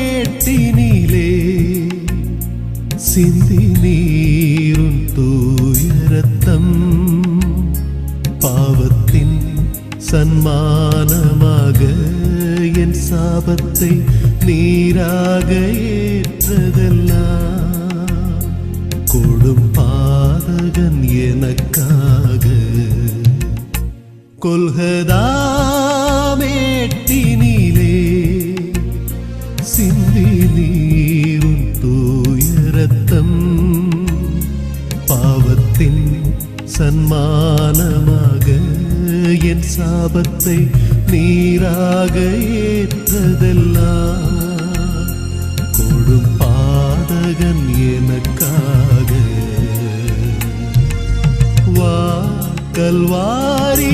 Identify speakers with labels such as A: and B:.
A: கொல்கதாமேட்டினிலே சிந்தி நீரும் தூய ரத்தம் பாவத்தின் சன்மானமாக என் சாபத்தை நீராக ஏற்றதெல்லாம் கொடும் பாதகன் எனக்காக கொல்கதாமேட்டினிலே சிந்தி நீரும் தூய ரத்தம் பாவத்தின் சன்மானமாக என் சாபத்தை நீராக ஏற்றதெல்லாம் கொடும் பாதகன் எனக்காக வா கல்வாரி